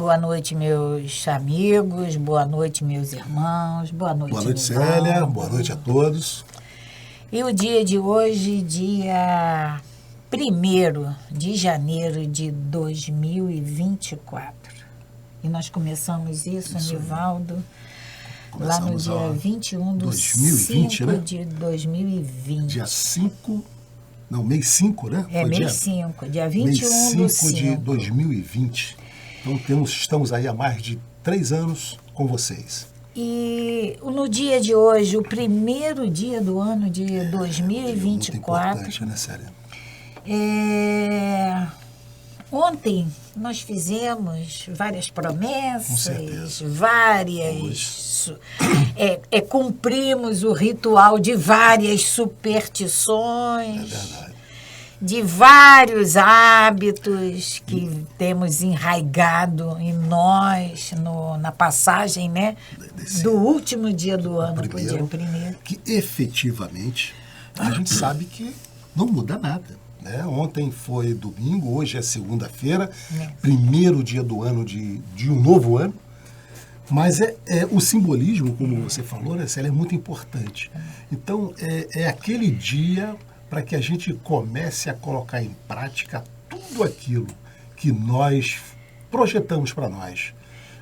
boa noite, meus amigos, boa noite, meus irmãos, boa noite, Boa noite, Nivaldo. Célia, boa noite a todos. E o dia de hoje, dia 1º de janeiro de 2024. E nós começamos isso Nivaldo, lá no dia 21 de 5 né? de 2020. Dia 5, não, mês 5, né? É, mês 5, dia 21 mês de 5 de 2020. Então estamos aí há mais de 3 anos com vocês. E no dia de hoje, o primeiro dia do ano de 2024... Muito importante, né, Célia? Ontem nós fizemos várias promessas, cumprimos o ritual de várias superstições. É verdade. De vários hábitos que temos enraigado em nós na passagem, né, do último dia do ano para o dia 1º. Que efetivamente a gente sabe que não muda nada. Né? Ontem foi domingo, hoje é segunda-feira, primeiro dia do ano de um novo ano. Mas o simbolismo, como você falou, né, Célia, é muito importante. Então, é aquele dia para que a gente comece a colocar em prática tudo aquilo que nós projetamos para nós.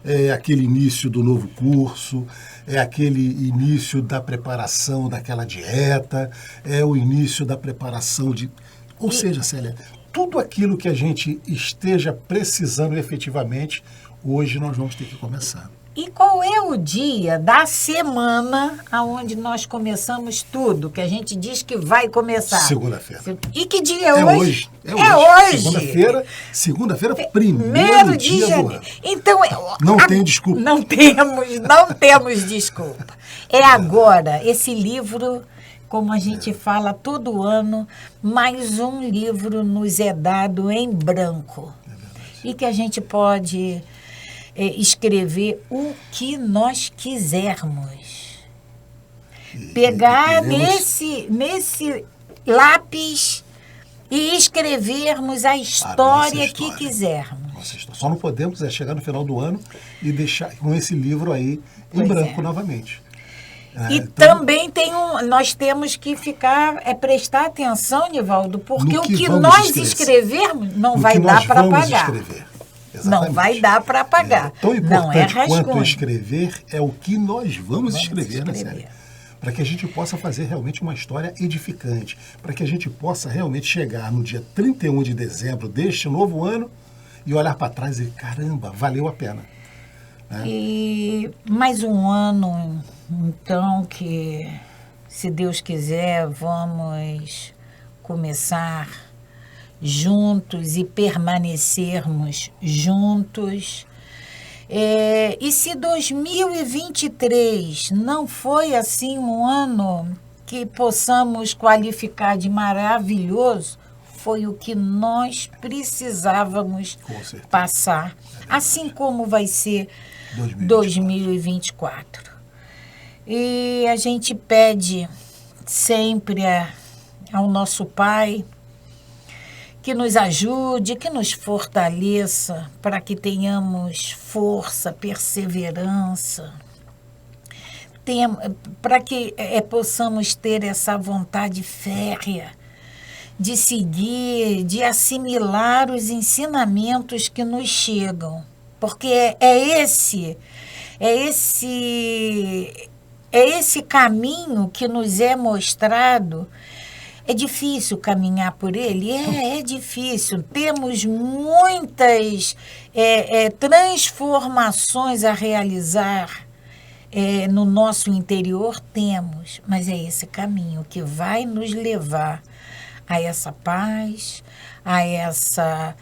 É aquele início do novo curso, é aquele início da preparação daquela dieta, é o início da preparação de... Ou seja, Célia, tudo aquilo que a gente esteja precisando efetivamente, hoje nós vamos ter que começar. E qual é o dia da semana onde nós começamos tudo, que a gente diz que vai começar? Segunda-feira. E que dia é hoje? É hoje. Segunda-feira, primeiro dia do ano. Então, não tem desculpa. Não temos desculpa. É agora, esse livro, como a gente fala todo ano, mais um livro nos é dado em branco. É verdade. E que a gente pode... escrever o que nós quisermos. Pegar nesse lápis e escrevermos a história que quisermos. Só não podemos chegar no final do ano e deixar com esse livro aí em branco novamente. E então, também nós temos que prestar atenção, Nivaldo, porque o que nós escrevermos não vai dar para pagar. Exatamente. Não vai dar para apagar. Tão importante quanto escrever é o que nós vamos escrever, né, Célia? Para que a gente possa fazer realmente uma história edificante, para que a gente possa realmente chegar no dia 31 de dezembro deste novo ano e olhar para trás e caramba, valeu a pena. Né? E mais um ano, então, que, se Deus quiser, vamos começar juntos e permanecermos juntos. E se 2023 não foi assim um ano que possamos qualificar de maravilhoso, foi o que nós precisávamos passar, assim como vai ser 2024. E a gente pede sempre ao nosso Pai que nos ajude, que nos fortaleça, para que tenhamos força, perseverança, para que possamos ter essa vontade férrea de seguir, de assimilar os ensinamentos que nos chegam, porque é esse caminho que nos é mostrado. É difícil caminhar por ele? É difícil. Temos muitas transformações a realizar no nosso interior, temos, mas é esse caminho que vai nos levar a essa paz, a essa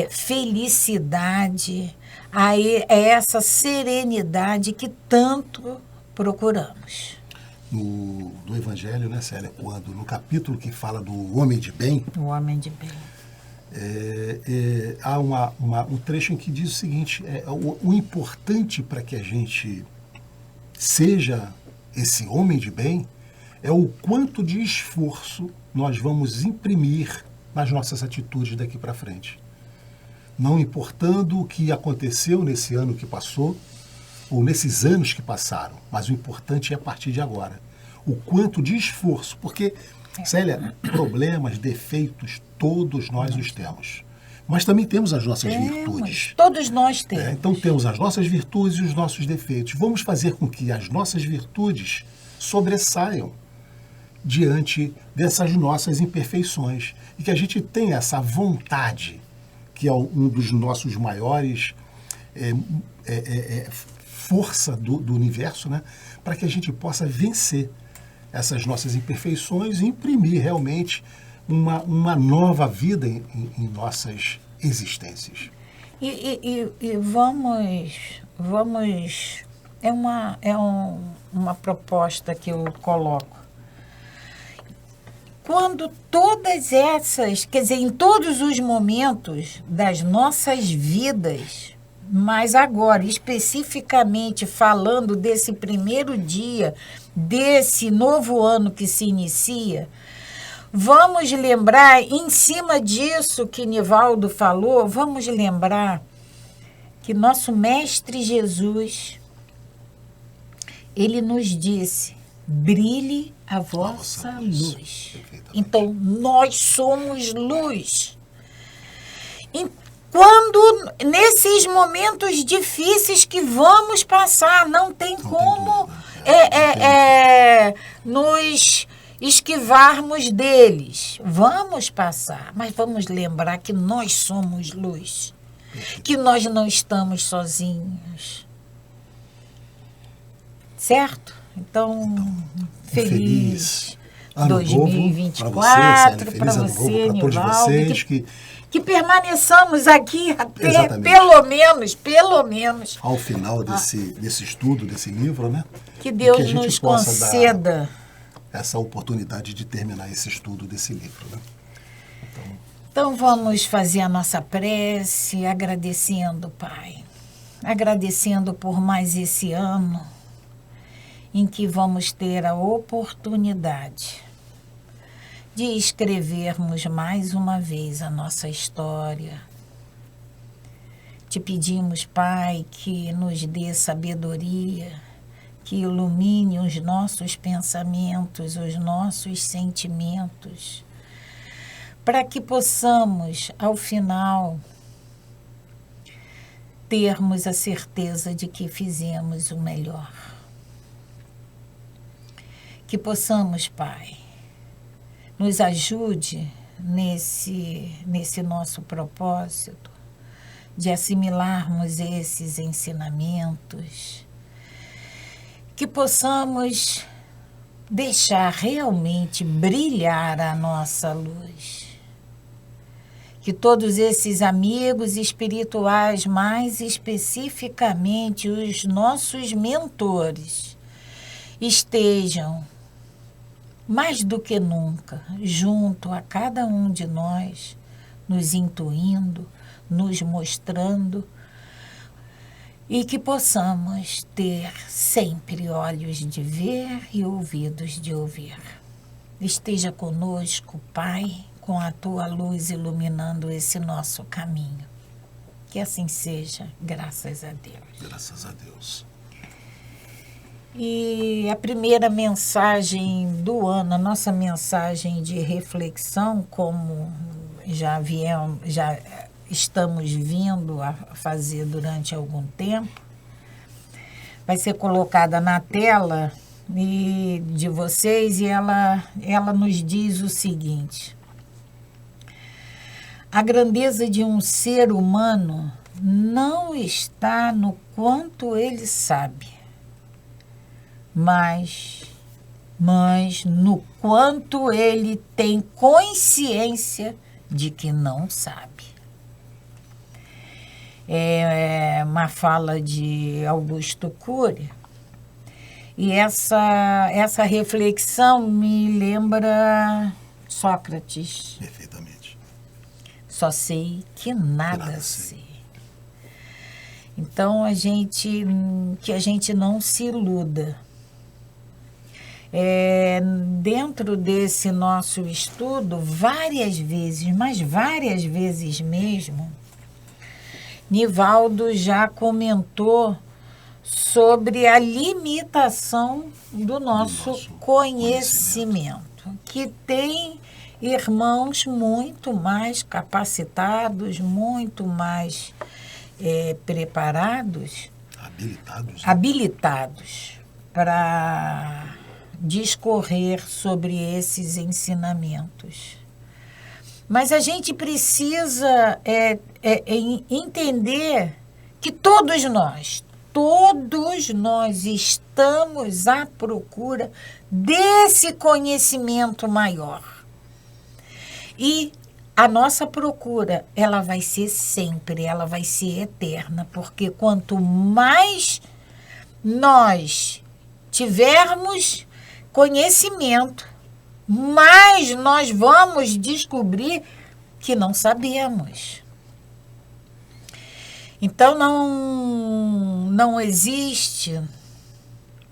felicidade, a essa serenidade que tanto procuramos. No Evangelho, né, Célia, no capítulo que fala do homem de bem, o homem de bem, há um trecho em que diz o seguinte: o importante para que a gente seja esse homem de bem é o quanto de esforço nós vamos imprimir nas nossas atitudes daqui para frente. não importando o que aconteceu nesse ano que passou, ou nesses anos que passaram, mas o importante é a partir de agora. O quanto de esforço, porque, Célia, problemas, defeitos, todos nós os temos. Mas também temos as nossas virtudes. Todos nós temos. Então temos as nossas virtudes e os nossos defeitos. Vamos fazer com que as nossas virtudes sobressaiam diante dessas nossas imperfeições. E que a gente tenha essa vontade, que é um dos nossos maiores força do universo, né? Para que a gente possa vencer essas nossas imperfeições e imprimir realmente uma nova vida em nossas existências. E vamos uma proposta que eu coloco. Quando todas essas, quer dizer, em todos os momentos das nossas vidas, mas agora, especificamente falando desse primeiro dia, desse novo ano que se inicia, vamos lembrar, em cima disso que Nivaldo falou, vamos lembrar que nosso Mestre Jesus, ele nos disse, brilhe a vossa luz. Então, nós somos luz. Quando, nesses momentos difíceis que vamos passar, não tem como nos esquivarmos deles. Vamos passar, mas vamos lembrar que nós somos luz, que nós não estamos sozinhos. Certo? Então feliz ano 2024 para você, Nivaldo, que permaneçamos aqui até pelo menos ao final desse estudo, desse livro, né? Que Deus nos conceda essa oportunidade de terminar esse estudo desse livro, né? Então vamos fazer a nossa prece agradecendo, Pai, agradecendo por mais esse ano em que vamos ter a oportunidade de escrevermos mais uma vez a nossa história. Te pedimos, Pai, que nos dê sabedoria, que ilumine os nossos pensamentos, os nossos sentimentos, para que possamos, ao final, termos a certeza de que fizemos o melhor. Que possamos, Pai, nos ajude nesse nosso propósito de assimilarmos esses ensinamentos, que possamos deixar realmente brilhar a nossa luz. Que todos esses amigos espirituais, mais especificamente os nossos mentores, estejam mais do que nunca junto a cada um de nós, nos intuindo, nos mostrando, e que possamos ter sempre olhos de ver e ouvidos de ouvir. Esteja conosco, Pai, com a Tua luz iluminando esse nosso caminho. Que assim seja, graças a Deus. Graças a Deus. E a primeira mensagem do ano, a nossa mensagem de reflexão, como já estamos vindo a fazer durante algum tempo, vai ser colocada na tela de vocês e ela nos diz o seguinte: a grandeza de um ser humano não está no quanto ele sabe, mas no quanto ele tem consciência de que não sabe. É uma fala de Augusto Cury, e essa reflexão me lembra Sócrates. Perfeitamente. Só sei que nada sei. Então, que a gente não se iluda. Dentro desse nosso estudo, várias vezes, mas várias vezes mesmo, Nivaldo já comentou sobre a limitação do nosso conhecimento, que tem irmãos muito mais capacitados, muito mais preparados, habilitados para discorrer sobre esses ensinamentos. Mas a gente precisa entender que todos nós estamos à procura desse conhecimento maior. E a nossa procura, ela vai ser sempre, ela vai ser eterna, porque quanto mais nós tivermos conhecimento, mais nós vamos descobrir que não sabemos. Então, não existe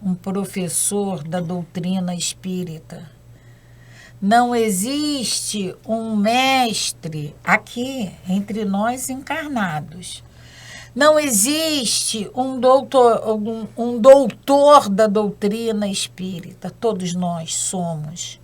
um professor da doutrina espírita. Não existe um mestre aqui entre nós encarnados. Não existe um doutor da doutrina espírita. Todos nós somos.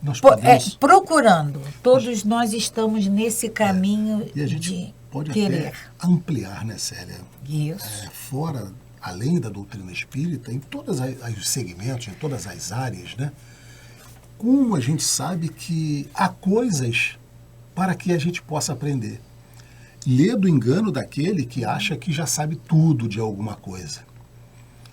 Nós podemos... procurando. Todos nós estamos nesse caminho e a gente de pode querer. até ampliar, né, Célia? Isso. Fora, além da doutrina espírita, em todos os segmentos, em todas as áreas, né? Como a gente sabe que há coisas para que a gente possa aprender. Lê do engano daquele que acha que já sabe tudo de alguma coisa.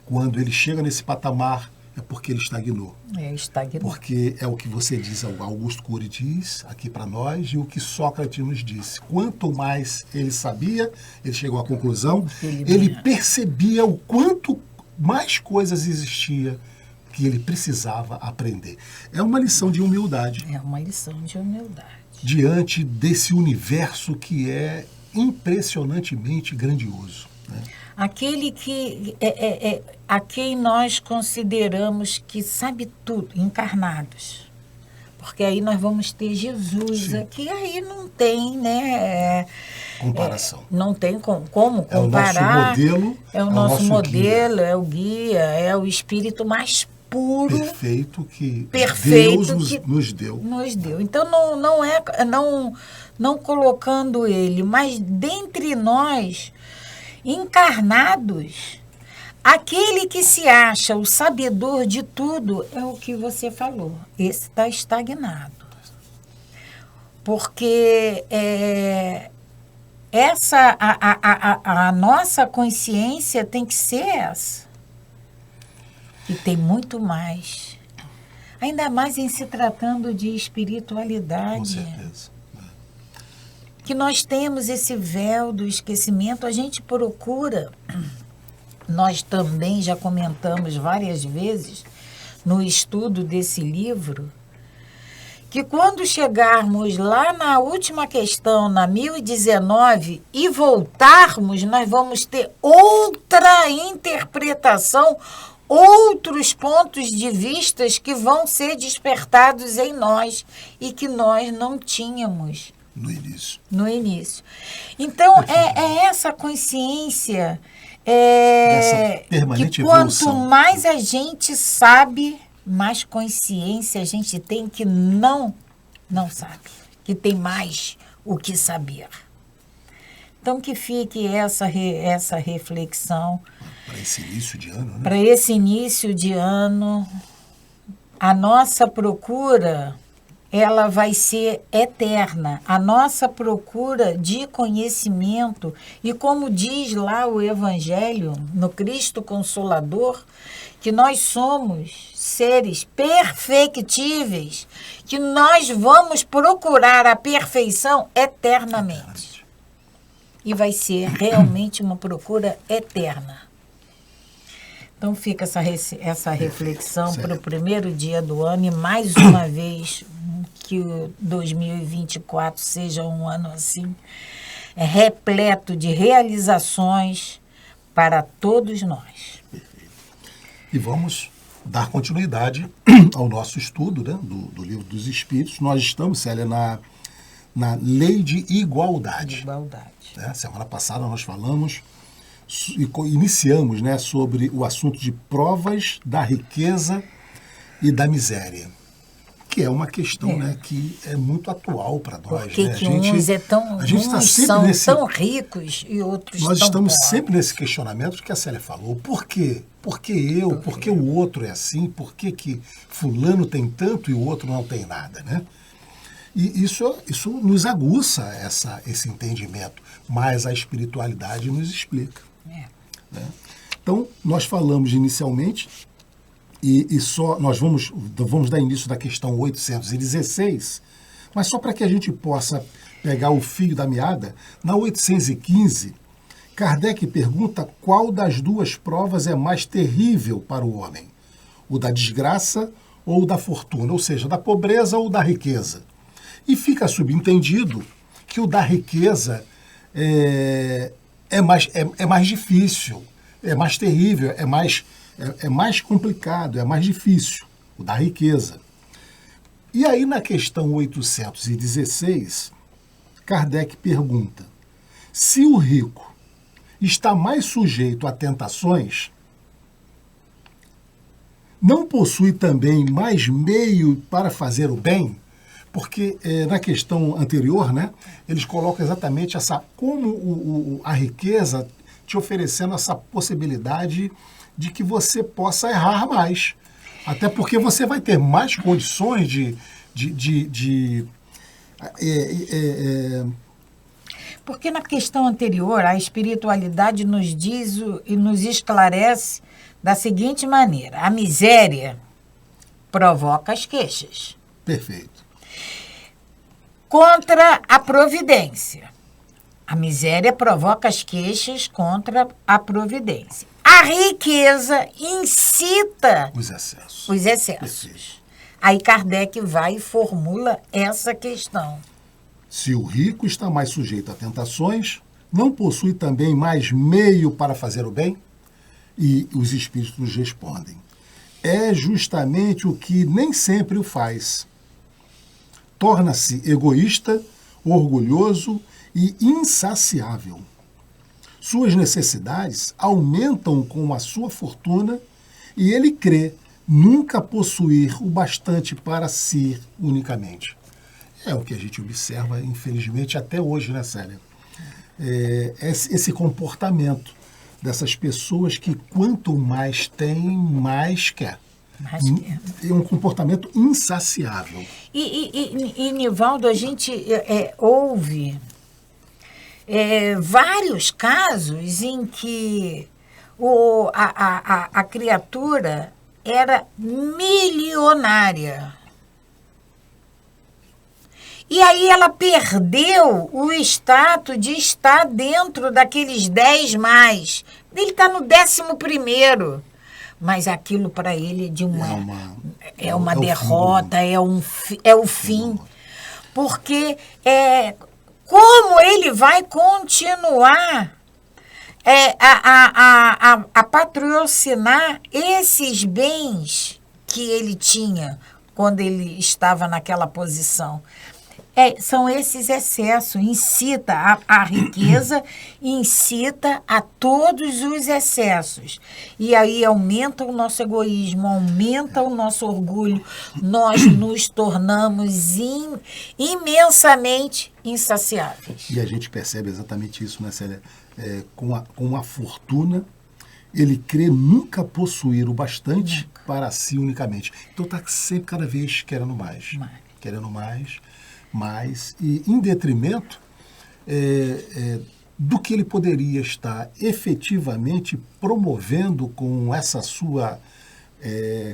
Quando ele chega nesse patamar, é porque ele estagnou. Estagnou. Porque é o que você diz, o Augusto Cury diz aqui para nós, e o que Sócrates nos disse. Quanto mais ele sabia, ele chegou à conclusão, ele percebia o quanto mais coisas existia que ele precisava aprender. É uma lição de humildade. É uma lição de humildade. Diante desse universo que é impressionantemente grandioso, né? Aquele que a quem nós consideramos que sabe tudo, encarnados. Porque aí nós vamos ter Jesus. Sim. Aqui, aí não tem, né? Comparação. Não tem como comparar. É o nosso modelo, é o guia, é o espírito mais puro. Perfeito que Deus nos deu. Então não colocando ele, mas dentre nós encarnados, aquele que se acha o sabedor de tudo é o que você falou. Esse está estagnado. Porque a nossa consciência tem que ser essa. E tem muito mais. Ainda mais em se tratando de espiritualidade. Com certeza. Que nós temos esse véu do esquecimento, a gente procura, nós também já comentamos várias vezes no estudo desse livro, que quando chegarmos lá na última questão, na 1019, e voltarmos, nós vamos ter outra interpretação, outros pontos de vistas que vão ser despertados em nós e que nós não tínhamos. No início. Então, é essa consciência essa permanente que quanto evolução. mais a gente sabe, mais consciência a gente tem que não sabe, que tem mais o que saber. Então, que fique essa reflexão. Para esse início de ano, né? Para esse início de ano, a nossa procura... ela vai ser eterna. A nossa procura de conhecimento, e como diz lá o Evangelho, no Cristo Consolador, que nós somos seres perfectíveis, que nós vamos procurar a perfeição eternamente. E vai ser realmente uma procura eterna. Então fica essa reflexão para o primeiro dia do ano, e mais uma vez que o 2024 seja um ano assim, repleto de realizações para todos nós. Perfeito. E vamos dar continuidade ao nosso estudo, né, do Livro dos Espíritos. Nós estamos, Célia, na lei de igualdade. Igualdade. Né? Semana passada nós falamos e iniciamos, né, sobre o assunto de provas da riqueza e da miséria, que é uma questão né, que é muito atual para nós. Porque né? que uns são tão ricos e outros nós tão estamos pobres. sempre nesse questionamento que a Célia falou. Por quê? Por que eu? Por que o outro é assim? Por que fulano tem tanto e o outro não tem nada? Né? E isso nos aguça esse entendimento, mas a espiritualidade nos explica. Né? Então, nós falamos inicialmente, e só nós vamos dar início da questão 816, mas só para que a gente possa pegar o fio da meada, na 815, Kardec pergunta qual das duas provas é mais terrível para o homem, o da desgraça ou o da fortuna, ou seja, da pobreza ou da riqueza. E fica subentendido que o da riqueza é mais difícil, é mais terrível, é mais complicado, é mais difícil, o da riqueza. E aí, na questão 816, Kardec pergunta: se o rico está mais sujeito a tentações, não possui também mais meio para fazer o bem? Porque na questão anterior, né, eles colocam exatamente como a riqueza te oferecendo essa possibilidade de que você possa errar mais. Até porque você vai ter mais condições Porque na questão anterior, a espiritualidade nos diz e nos esclarece da seguinte maneira: a miséria provoca as queixas. Perfeito. Contra a providência. A miséria provoca as queixas contra a providência. A riqueza incita os excessos. Perfeito. Aí Kardec vai e formula essa questão. Se o rico está mais sujeito a tentações, não possui também mais meio para fazer o bem? E os espíritos nos respondem: é justamente o que nem sempre o faz. Torna-se egoísta, orgulhoso e insaciável. Suas necessidades aumentam com a sua fortuna e ele crê nunca possuir o bastante para si unicamente. É o que a gente observa, infelizmente, até hoje, né, Célia? Esse comportamento dessas pessoas que quanto mais tem, mais quer. É um comportamento insaciável. E Nivaldo, a gente ouve vários casos em que a criatura era milionária. E aí ela perdeu o status de estar dentro daqueles 10 mais. Ele está no 11º. Mas aquilo para ele é uma derrota, é o fim. Porque como ele vai continuar a patrocinar esses bens que ele tinha quando ele estava naquela posição? São esses excessos, incita a riqueza, incita a todos os excessos. E aí aumenta o nosso egoísmo, aumenta o nosso orgulho, nós nos tornamos imensamente insaciáveis. E a gente percebe exatamente isso, né, Célia? Com a fortuna, ele crê nunca possuir o bastante para si unicamente. Então está sempre, cada vez, querendo mais. Querendo mais, e em detrimento do que ele poderia estar efetivamente promovendo com essa sua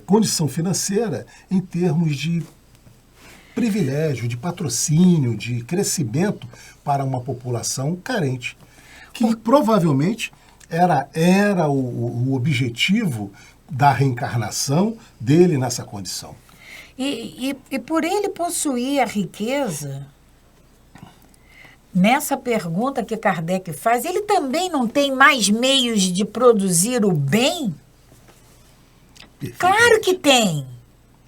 condição financeira em termos de privilégio, de patrocínio, de crescimento para uma população carente, que provavelmente era o objetivo da reencarnação dele nessa condição. E por ele possuir a riqueza, nessa pergunta que Kardec faz, ele também não tem mais meios de produzir o bem? Claro que tem.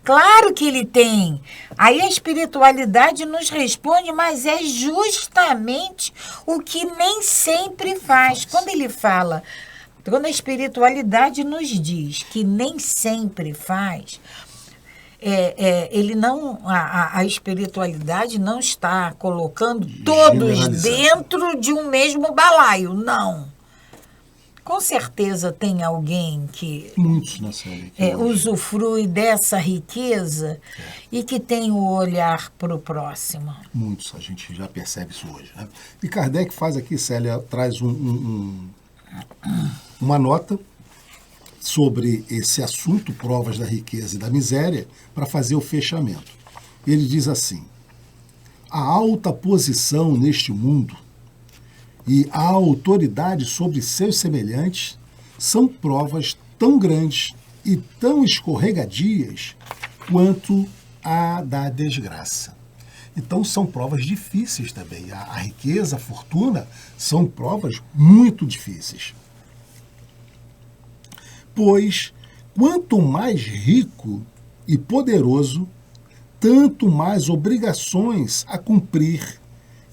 Claro que ele tem. Aí a espiritualidade nos responde, mas é justamente o que nem sempre faz. Quando a espiritualidade nos diz que nem sempre faz, ele não, a espiritualidade não está colocando todos dentro de um mesmo balaio, não. Com certeza tem alguém que usufrui dessa riqueza e que tem o olhar para o próximo. Muitos, a gente já percebe isso hoje. Né? E Kardec faz aqui, Célia, traz uma nota sobre esse assunto, provas da riqueza e da miséria, para fazer o fechamento. Ele diz assim: a alta posição neste mundo e a autoridade sobre seus semelhantes são provas tão grandes e tão escorregadias quanto a da desgraça. Então são provas difíceis também. A riqueza, a fortuna, são provas muito difíceis. Pois, quanto mais rico e poderoso, tanto mais obrigações a cumprir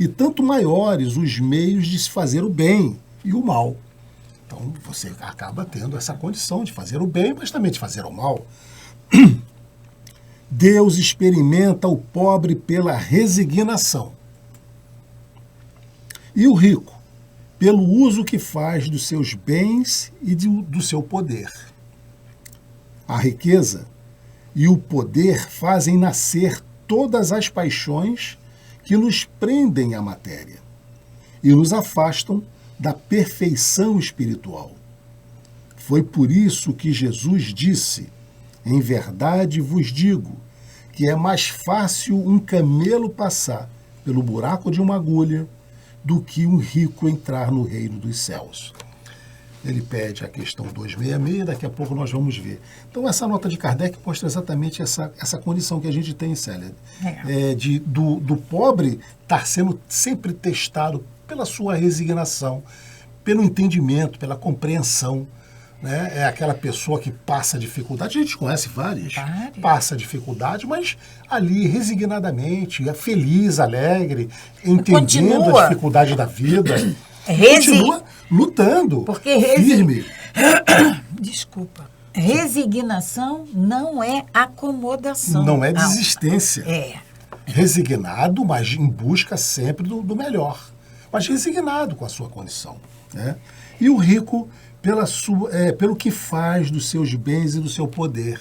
e tanto maiores os meios de se fazer o bem e o mal. Então, você acaba tendo essa condição de fazer o bem, mas também de fazer o mal. Deus experimenta o pobre pela resignação e o rico pelo uso que faz dos seus bens e do seu poder. A riqueza e o poder fazem nascer todas as paixões que nos prendem à matéria e nos afastam da perfeição espiritual. Foi por isso que Jesus disse: em verdade vos digo que é mais fácil um camelo passar pelo buraco de uma agulha do que um rico entrar no reino dos céus. Ele pede a questão 266, daqui a pouco nós vamos ver. Então, essa nota de Kardec mostra exatamente essa condição que a gente tem, Célia, do pobre estar sendo sempre testado pela sua resignação, pelo entendimento, pela compreensão. Né? É aquela pessoa que passa dificuldade, a gente conhece várias, passa dificuldade, mas ali resignadamente, é feliz, alegre, entendendo a dificuldade da vida. Continua lutando, porque firme. Desculpa. Resignação não é acomodação. Não é desistência. É. Resignado, mas em busca sempre do melhor. Mas resignado com a sua condição. Né? E o rico pelo que faz dos seus bens e do seu poder.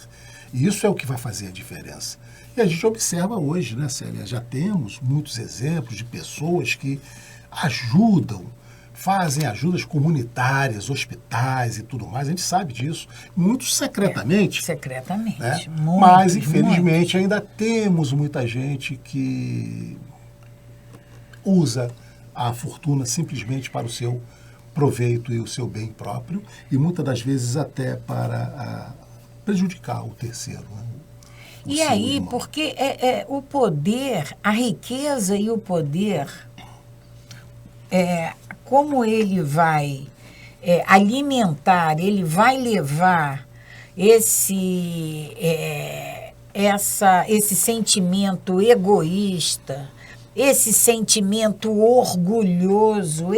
E isso é o que vai fazer a diferença. E a gente observa hoje, né, Célia? Já temos muitos exemplos de pessoas que ajudam, fazem ajudas comunitárias, hospitais e tudo mais, a gente sabe disso, muitos secretamente. Secretamente. Né? Muitos, mas, infelizmente, ainda temos muita gente que usa a fortuna simplesmente para o seu proveito e o seu bem próprio, e muitas das vezes até para prejudicar o terceiro. Né? E aí, irmão. Porque o poder, a riqueza e o poder, como ele vai alimentar, ele vai levar esse sentimento egoísta, esse sentimento orgulhoso,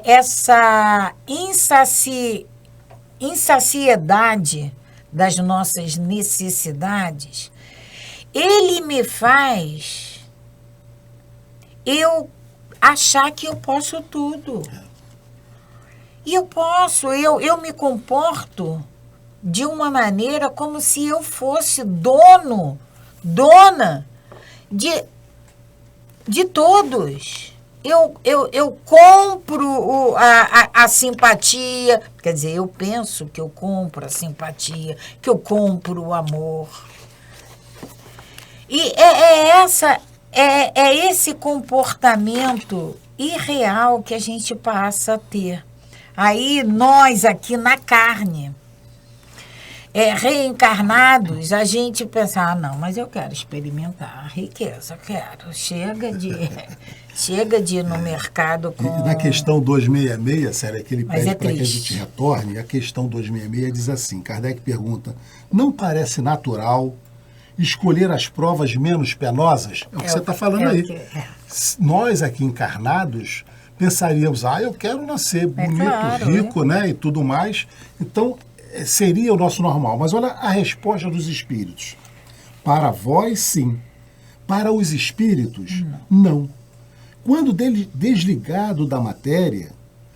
essa insaciedade das nossas necessidades, ele me faz eu achar que eu posso tudo. E eu me comporto de uma maneira como se eu fosse dona de todos. Eu compro a simpatia, quer dizer, eu penso que eu compro a simpatia, que eu compro o amor. E esse comportamento irreal que a gente passa a ter. Aí nós aqui na carne. reencarnados, a gente pensa, ah, não, mas eu quero experimentar a riqueza, quero. Chega de ir no mercado com... E na questão 266, sério, que ele Mas pede para que a triste. gente retorne, a questão 266 diz assim, Kardec pergunta, não parece natural escolher as provas menos penosas? É o que você está falando aí. Nós aqui encarnados pensaríamos, eu quero nascer bonito, claro, rico, né, e tudo mais. Então, seria o nosso normal. Mas olha a resposta dos espíritos. Para vós, sim. Para os espíritos, não. Quando desligado da matéria,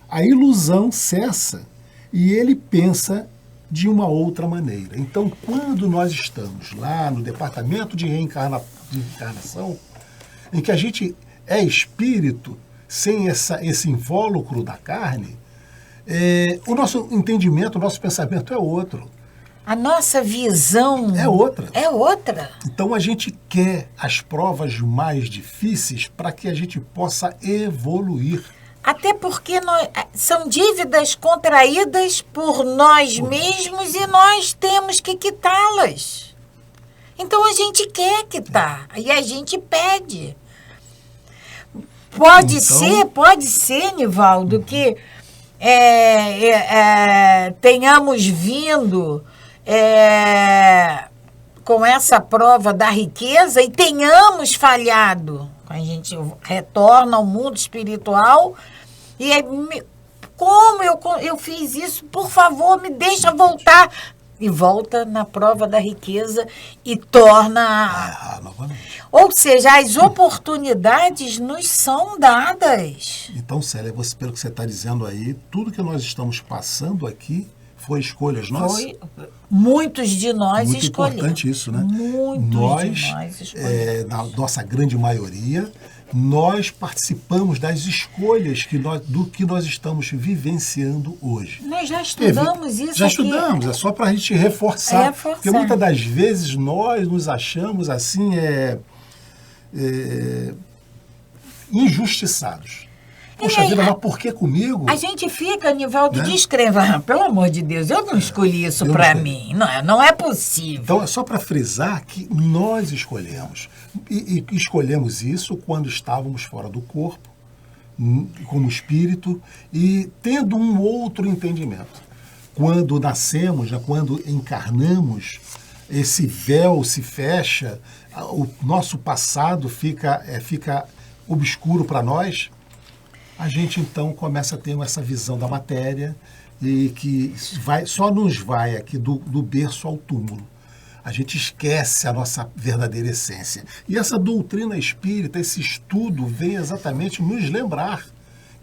a ilusão cessa e ele pensa de uma outra maneira. Então, quando nós estamos lá no departamento de reencarnação, em que a gente é espírito, sem esse invólucro da carne, o nosso entendimento, o nosso pensamento é outro. A nossa visão... É outra. É outra. Então a gente quer as provas mais difíceis para que a gente possa evoluir. Até porque são dívidas contraídas por nós mesmos e nós temos que quitá-las. Então a gente quer quitar e a gente pede. Pode ser, Nivaldo, que tenhamos vindo com essa prova da riqueza e tenhamos falhado. A gente retorna ao mundo espiritual e como eu fiz isso? Por favor, me deixa voltar. E volta na prova da riqueza e torna... novamente. Ou seja, as oportunidades nos são dadas. Então, Célia, pelo que você está dizendo aí, tudo que nós estamos passando aqui foi escolhas nossas? Muitos de nós Muito escolhemos. Importante isso, né? Muitos de nós escolhemos. Na nossa grande maioria, nós participamos das escolhas do que nós estamos vivenciando hoje. Nós já estudamos isso. Já estudamos, é só para a gente reforçar. Porque muitas das vezes nós nos achamos assim, injustiçados. Poxa vida, mas por que comigo? A gente fica, Nivaldo, descrevendo. Pelo amor de Deus, eu não escolhi isso para mim. Não é possível. Então, é só para frisar que nós escolhemos. E escolhemos isso quando estávamos fora do corpo, como espírito, e tendo um outro entendimento. Quando nascemos, quando encarnamos, esse véu se fecha, o nosso passado fica obscuro para nós. A gente, então, começa a ter essa visão da matéria e que só nos vai aqui do berço ao túmulo. A gente esquece a nossa verdadeira essência. E essa doutrina espírita, esse estudo, vem exatamente nos lembrar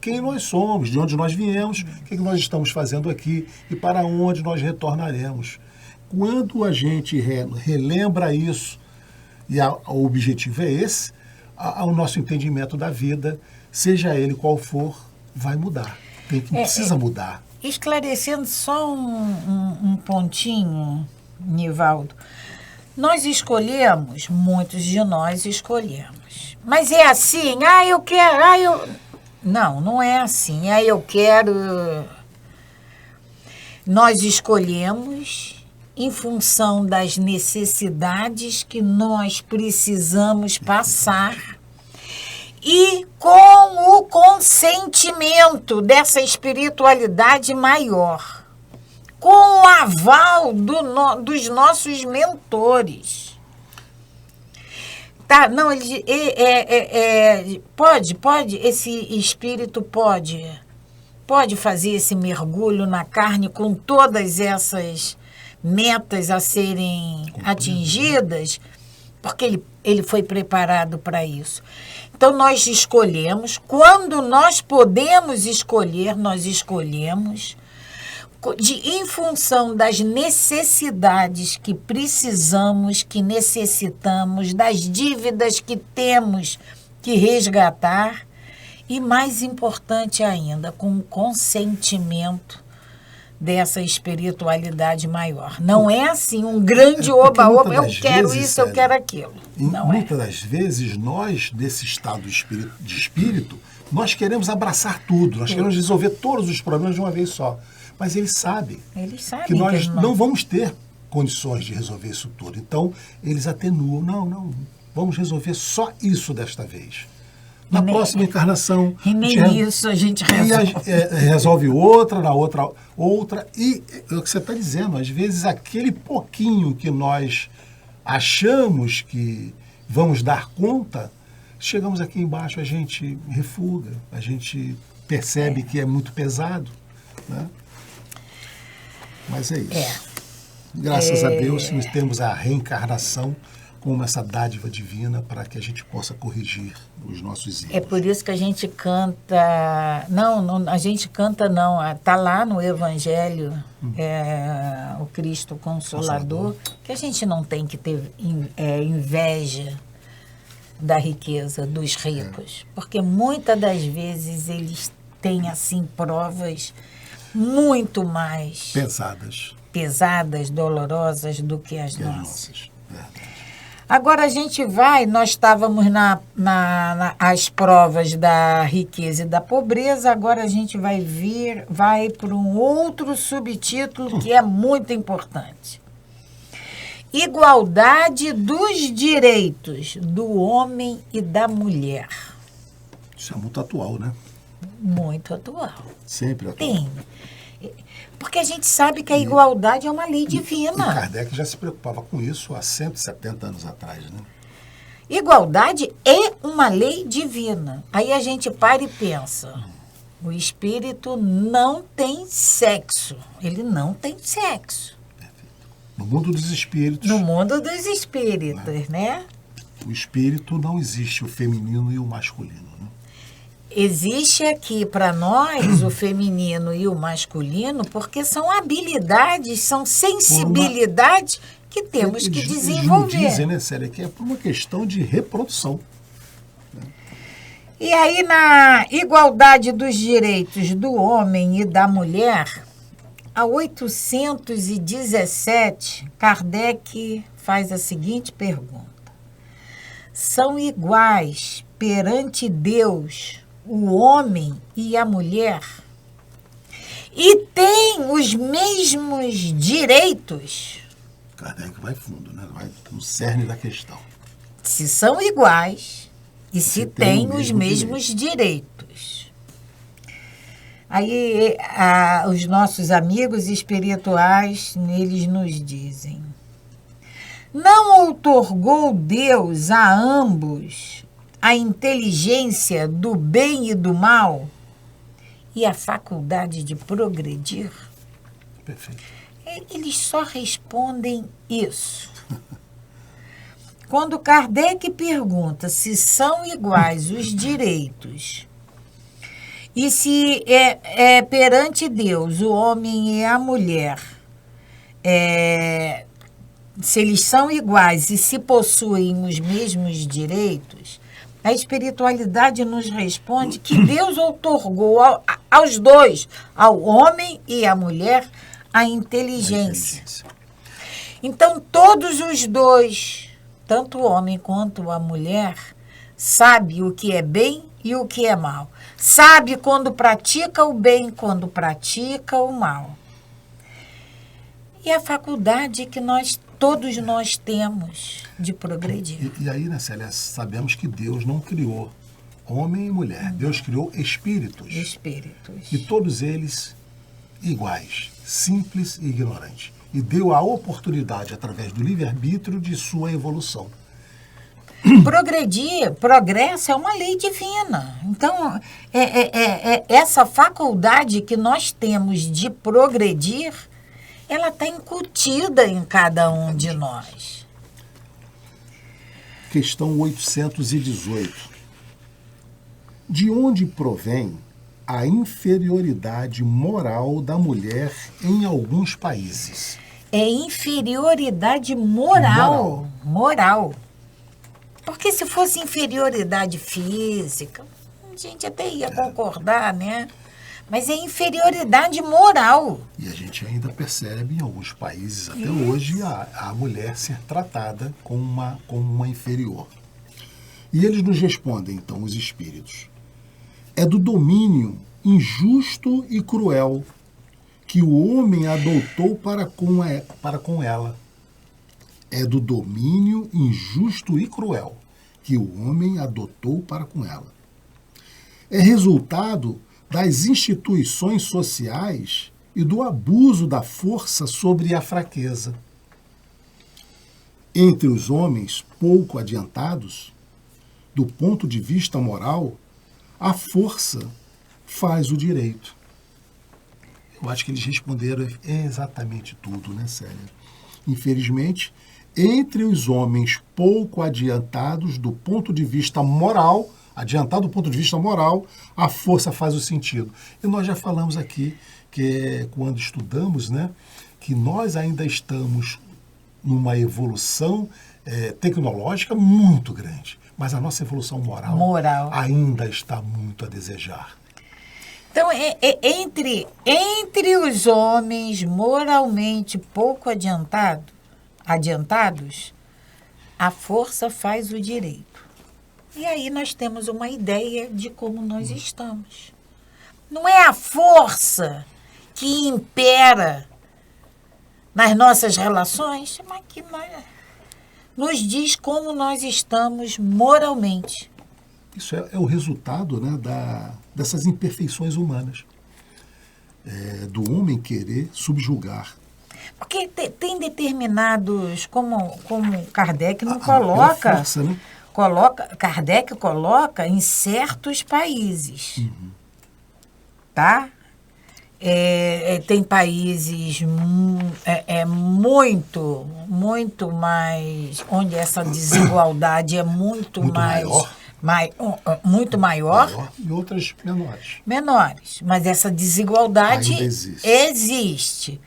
quem nós somos, de onde nós viemos, o que nós estamos fazendo aqui e para onde nós retornaremos. Quando a gente relembra isso, e o objetivo é esse, o nosso entendimento da vida, seja ele qual for, vai mudar. Precisa mudar. Esclarecendo só um pontinho, Nivaldo. Nós escolhemos, muitos de nós escolhemos. Mas é assim, eu quero, Não é assim. Eu quero... Nós escolhemos em função das necessidades que nós precisamos passar e com o consentimento dessa espiritualidade maior, com o aval dos nossos mentores. Tá, não, pode, esse espírito pode fazer esse mergulho na carne com todas essas metas a serem atingidas, porque ele foi preparado para isso. Então, nós escolhemos. Quando nós podemos escolher, nós escolhemos em função das necessidades que precisamos, que necessitamos, das dívidas que temos que resgatar e, mais importante ainda, com o consentimento dessa espiritualidade maior. Não é assim um grande oba-oba, eu quero isso, eu quero aquilo. Muitas das vezes, nós, desse estado de espírito, nós queremos abraçar tudo, nós queremos resolver todos os problemas de uma vez só. Mas eles sabem que nós não vamos ter condições de resolver isso tudo. Então, eles atenuam. Não, vamos resolver só isso desta vez. Na próxima encarnação... E nem isso a gente resolve. Resolve outra, na outra. E é o que você está dizendo, às vezes aquele pouquinho que nós achamos que vamos dar conta, chegamos aqui embaixo, a gente refuga, a gente percebe que é muito pesado, né? Mas é isso. Graças a Deus, nós temos a reencarnação como essa dádiva divina para que a gente possa corrigir os nossos erros. É por isso que a gente canta... Não, a gente canta não. Está lá no Evangelho, o Cristo Consolador, que a gente não tem que ter inveja da riqueza dos ricos. Porque muitas das vezes eles têm, assim, provas muito mais... pesadas, dolorosas do que as nossas. Verdade. Agora a gente nós estávamos as provas da riqueza e da pobreza, agora a gente vai para um outro subtítulo que é muito importante. Igualdade dos direitos do homem e da mulher. Isso é muito atual, né? Muito atual. Sempre atual. Tem. Porque a gente sabe que a igualdade é uma lei divina. E Kardec já se preocupava com isso há 170 anos atrás, né? Igualdade é uma lei divina. Aí a gente para e pensa, o espírito não tem sexo. Ele não tem sexo. Perfeito. No mundo dos espíritos... No mundo dos espíritos, né? O espírito não existe o feminino e o masculino, né? Existe aqui para nós o feminino e o masculino porque são habilidades, são sensibilidades que temos que desenvolver. Eles dizem, né, Célia, que é por uma questão de reprodução. E aí, na igualdade dos direitos do homem e da mulher, a 817, Kardec faz a seguinte pergunta. São iguais perante Deus o homem e a mulher, e têm os mesmos direitos? Kardec vai fundo, né? Vai no cerne da questão. Se são iguais e se têm os mesmos direitos. Aí os nossos amigos espirituais, eles nos dizem: não outorgou Deus a ambos a inteligência do bem e do mal e a faculdade de progredir? Perfeito. Eles só respondem isso. Quando Kardec pergunta se são iguais os direitos e se perante Deus o homem e a mulher, se eles são iguais e se possuem os mesmos direitos, a espiritualidade nos responde que Deus outorgou aos dois, ao homem e à mulher, a inteligência. Então, todos os dois, tanto o homem quanto a mulher, sabe o que é bem e o que é mal. Sabe quando pratica o bem, quando pratica o mal. E a faculdade que todos nós temos de progredir. E aí, né, Célia, sabemos que Deus não criou homem e mulher. Deus criou espíritos. Espíritos. E todos eles iguais, simples e ignorantes. E deu a oportunidade, através do livre-arbítrio, de sua evolução. Progresso é uma lei divina. Então, essa faculdade que nós temos de progredir, ela está incutida em cada um de nós. Questão 818. De onde provém a inferioridade moral da mulher em alguns países? É inferioridade moral. Moral. Porque se fosse inferioridade física, a gente até ia concordar, né? Mas é inferioridade moral. E a gente ainda percebe em alguns países, até hoje, a mulher ser tratada como uma inferior. E eles nos respondem, então, os espíritos. É do domínio injusto e cruel que o homem adotou para com ela. é do domínio injusto e cruel que o homem adotou para com ela. É resultado das instituições sociais e do abuso da força sobre a fraqueza. Entre os homens pouco adiantados, do ponto de vista moral, a força faz o direito. Eu acho que eles responderam exatamente tudo, né, Célia? Infelizmente, entre os homens pouco adiantados do ponto de vista moral, adiantado do ponto de vista moral, a força faz o sentido. E nós já falamos aqui, que quando estudamos, né, que nós ainda estamos numa evolução tecnológica muito grande, mas a nossa evolução moral ainda está muito a desejar. Então, entre os homens moralmente pouco adiantados, a força faz o direito. E aí nós temos uma ideia de como nós estamos. Não é a força que impera nas nossas relações, mas que nos diz como nós estamos moralmente. Isso é o resultado, né, dessas imperfeições humanas, do homem querer subjugar. Porque tem determinados, como Kardec não coloca, força, né? Kardec coloca em certos países, tá? Tem países muito mais, onde essa desigualdade é muito maior. E outras menores. Mas essa desigualdade ainda existe.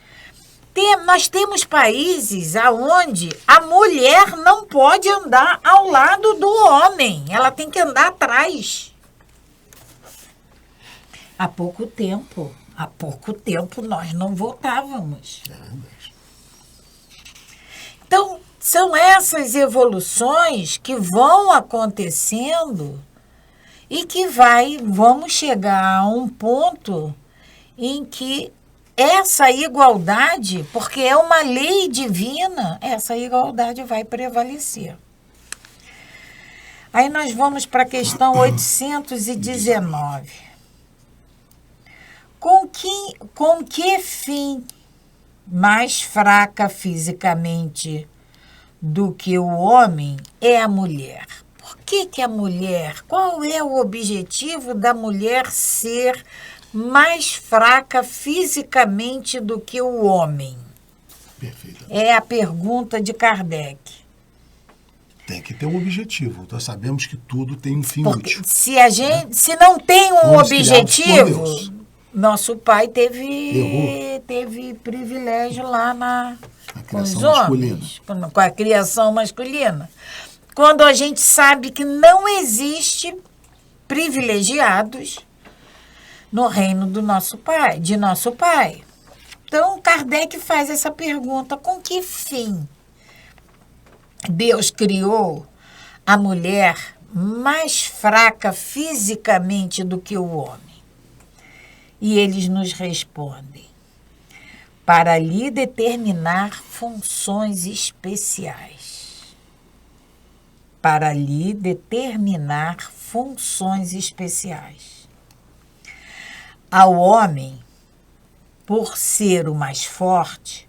Nós temos países onde a mulher não pode andar ao lado do homem. Ela tem que andar atrás. Há pouco tempo nós não votávamos. Então, são essas evoluções que vão acontecendo e que vamos chegar a um ponto em que essa igualdade, porque é uma lei divina, essa igualdade vai prevalecer. Aí nós vamos para a questão 819. Com que fim mais fraca fisicamente do que o homem é a mulher? Por que a mulher? Qual é o objetivo da mulher ser mais fraca fisicamente do que o homem? Perfeito. É a pergunta de Kardec. Tem que ter um objetivo. Nós sabemos que tudo tem um fim Porque útil. se não tem um objetivo, nosso pai teve privilégio lá com os homens, com a criação masculina. Quando a gente sabe que não existe privilegiados no reino de nosso pai. Então, Kardec faz essa pergunta: com que fim Deus criou a mulher mais fraca fisicamente do que o homem? E eles nos respondem: para lhe determinar funções especiais. Para lhe determinar funções especiais. Ao homem, por ser o mais forte,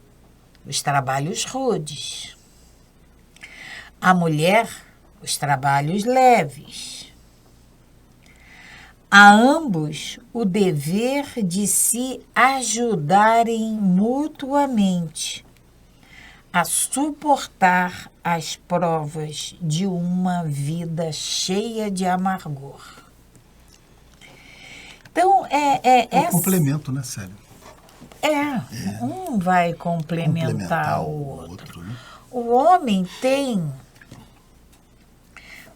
os trabalhos rudes. À mulher, os trabalhos leves. A ambos, o dever de se ajudarem mutuamente a suportar as provas de uma vida cheia de amargor. Então, um complemento, né, Célia? Um vai complementar o outro. Né? O homem tem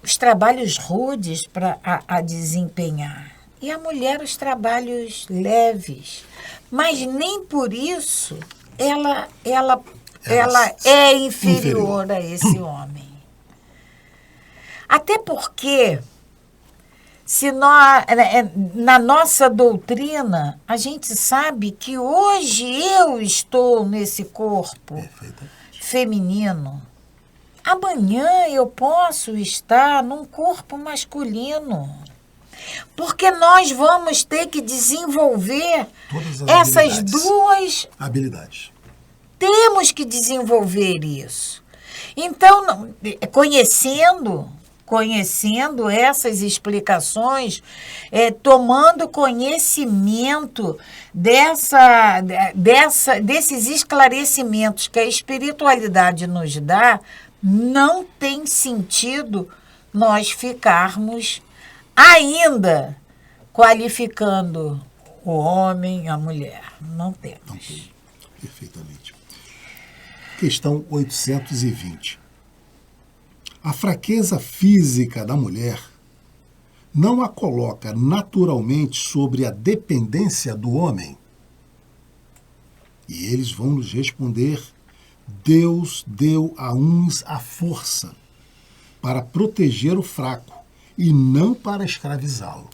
os trabalhos rudes para desempenhar e a mulher os trabalhos leves. Mas nem por isso ela é inferior a esse homem. Até porque, se nós, na nossa doutrina, a gente sabe que hoje eu estou nesse corpo feminino, amanhã eu posso estar num corpo masculino. Porque nós vamos ter que desenvolver essas duas habilidades. Temos que desenvolver isso. Então, conhecendo essas explicações, tomando conhecimento desses esclarecimentos que a espiritualidade nos dá, não tem sentido nós ficarmos ainda qualificando o homem, a mulher. Não temos. Não tem. Perfeitamente. Questão 820. A fraqueza física da mulher não a coloca naturalmente sobre a dependência do homem? E eles vão nos responder: Deus deu a uns a força para proteger o fraco e não para escravizá-lo.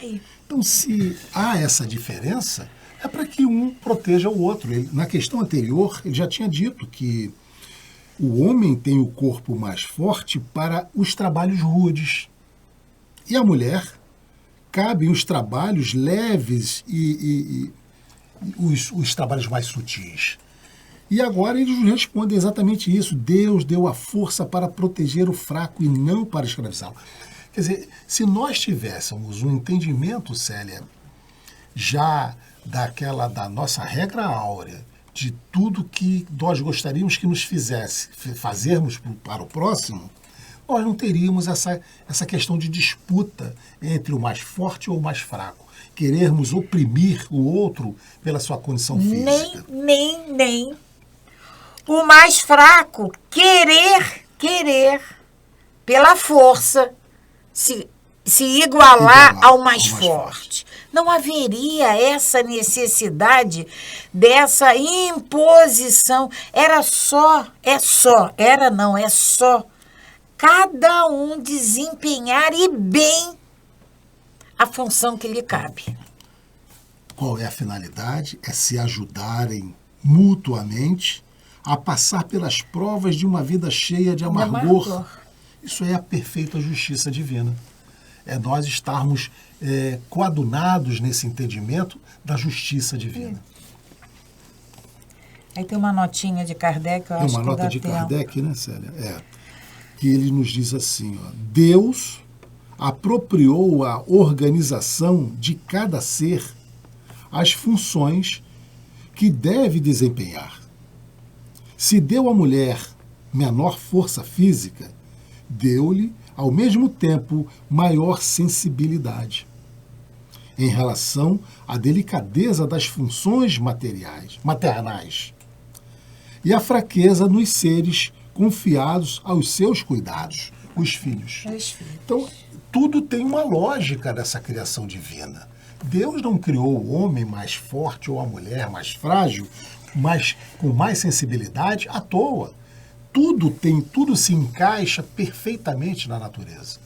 Então, se há essa diferença, é para que um proteja o outro. Na questão anterior, ele já tinha dito que o homem tem o corpo mais forte para os trabalhos rudes. E a mulher cabem os trabalhos leves e os trabalhos mais sutis. E agora eles respondem exatamente isso. Deus deu a força para proteger o fraco e não para escravizá-lo. Quer dizer, se nós tivéssemos um entendimento, Célia, já da nossa regra áurea, de tudo que nós gostaríamos que nos fazermos para o próximo, nós não teríamos essa questão de disputa entre o mais forte ou o mais fraco. Querermos oprimir o outro pela sua condição física. Nem. O mais fraco querer, pela força, se igualar ao mais forte. Não haveria essa necessidade dessa imposição. É só cada um desempenhar e bem a função que lhe cabe. Qual é a finalidade? É se ajudarem mutuamente a passar pelas provas de uma vida cheia de amargor. Isso é a perfeita justiça divina. É nós estarmos coadunados nesse entendimento da justiça divina. Aí tem uma notinha de Kardec, eu acho que dá tempo. Tem uma nota de Kardec, né, Célia? Que ele nos diz assim, ó: Deus apropriou a organização de cada ser as funções que deve desempenhar. Se deu à mulher menor força física, deu-lhe, ao mesmo tempo, maior sensibilidade em relação à delicadeza das funções maternais e a fraqueza nos seres confiados aos seus cuidados, os filhos. Então, tudo tem uma lógica dessa criação divina. Deus não criou o homem mais forte ou a mulher mais frágil, mas com mais sensibilidade à toa. Tudo se encaixa perfeitamente na natureza.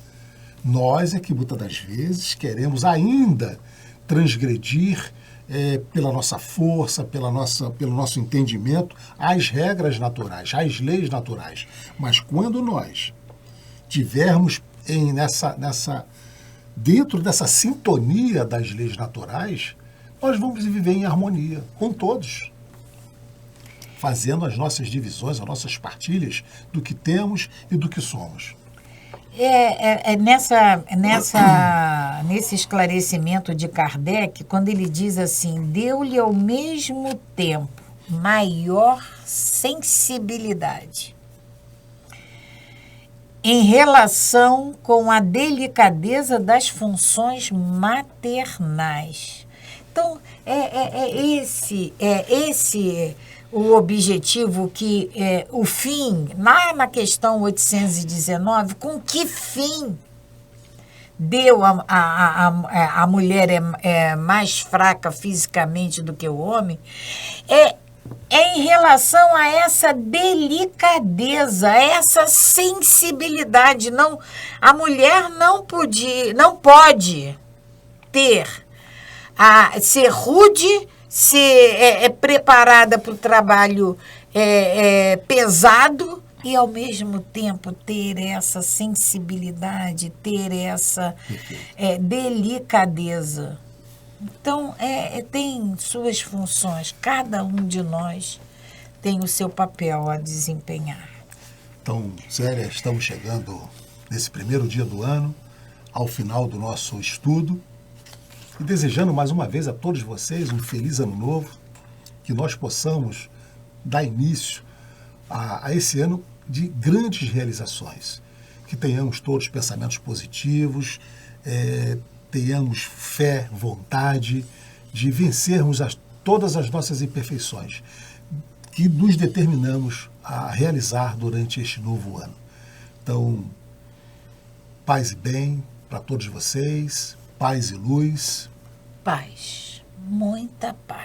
Nós é que muitas das vezes queremos ainda transgredir pela nossa força, pelo nosso entendimento, as regras naturais, as leis naturais. Mas quando nós tivermos dentro dessa sintonia das leis naturais, nós vamos viver em harmonia com todos, fazendo as nossas divisões, as nossas partilhas do que temos e do que somos. Nesse esclarecimento de Kardec, quando ele diz assim, deu-lhe ao mesmo tempo maior sensibilidade em relação com a delicadeza das funções maternais. Então, esse o objetivo que o fim, lá na questão 819, com que fim deu a mulher mais fraca fisicamente do que o homem, é em relação a essa delicadeza, a essa sensibilidade. Não, a mulher não pode ser rude, ser preparada para o trabalho pesado e, ao mesmo tempo, ter essa sensibilidade, ter essa delicadeza. Então, tem suas funções. Cada um de nós tem o seu papel a desempenhar. Então, Zélia, estamos chegando nesse primeiro dia do ano, ao final do nosso estudo, e desejando mais uma vez a todos vocês um feliz ano novo, que nós possamos dar início a esse ano de grandes realizações, que tenhamos todos pensamentos positivos, tenhamos fé, vontade de vencermos todas as nossas imperfeições que nos determinamos a realizar durante este novo ano. Então, paz e bem para todos vocês, paz e luz. Paz, muita paz.